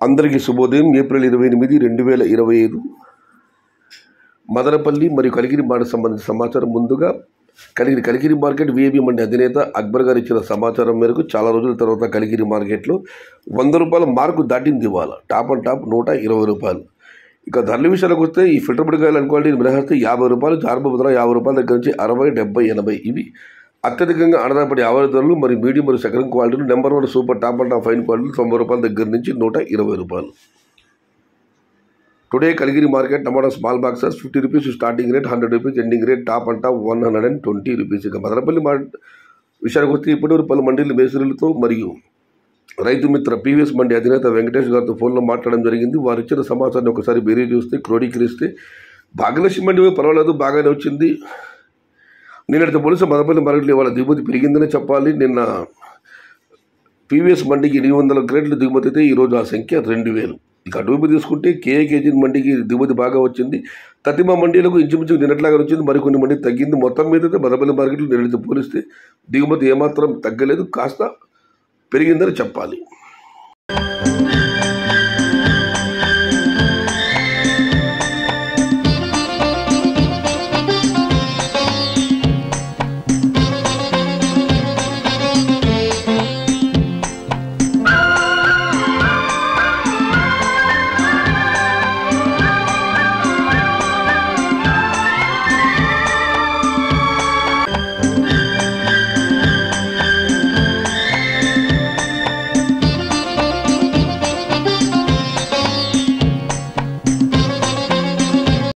అందరికీ శుభోదయం. ఏప్రిల్ 28, 2025 మదనపల్లి మరియు కలిగిరి మార్కెట్ సంబంధించిన సమాచారం. ముందుగా కలిగిరి మార్కెట్ విఐపి మండి అధినేత అక్బర్ గారు ఇచ్చిన సమాచారం మేరకు చాలా రోజుల తర్వాత కలిగిరి మార్కెట్లో 100 రూపాయల మార్కు దాటింది. ఇవాళ టాప్ అండ్ టాప్ 120 రూపాయలు. ఇక ధరల విషయాలకు వస్తే ఈ ఫిల్టర్ పొడికాయలు అనుకోండి మినహాయిస్తే 50 రూపాయలు, జార్బ 50 రూపాయల దగ్గర నుంచి 60, 70, 80 ఇవి అత్యధికంగా ఆధారపడి ఆవల ధరలు. మరియు మీడియం మరియు సెకండ్ క్వాలిటీలు number 1 super top and top fine క్వాలిటీలు 90 రూపాయల దగ్గర నుంచి 120 రూపాయలు. Today Kaligiri market tomato small boxes 50 rupees starting rate, 100 rupees ending rate, top and top 120 rupees. ఇక మదనపల్లి విషయానికి వస్తే ఇప్పటివరకు పలు మండీలు మేసరులతో మరియు రైతు మిత్ర పీవీఎస్ మండి అధినేత వెంకటేష్ గారితో ఫోన్లో మాట్లాడడం జరిగింది. వారు ఇచ్చిన సమాచారాన్ని ఒకసారి బేరీ చూస్తే క్రోడీకరిస్తే భాగ్యలక్ష్మి మండి పర్వాలేదు, బాగానే వచ్చింది. నిన్నటితో పోలిస్తే మదనపల్లి మార్కెట్లో ఇవాళ దిగుమతి పెరిగిందనే చెప్పాలి. నిన్న పీవీఎస్ మండికి 800 క్రేట్ల దిగుమతి అయితే ఈరోజు ఆ సంఖ్య 2000. ఇక అటువైపు తీసుకుంటే కేజీ మండికి దిగుమతి బాగా వచ్చింది. తతిమ మండీలకు ఇంచుమించు నిన్నట్లాగా వచ్చింది, మరికొన్ని మంది తగ్గింది. మొత్తం మీద అయితే మదనపల్లి మార్కెట్లో నిన్నటితో పోలిస్తే దిగుమతి ఏమాత్రం తగ్గలేదు, కాస్త పెరిగిందని చెప్పాలి.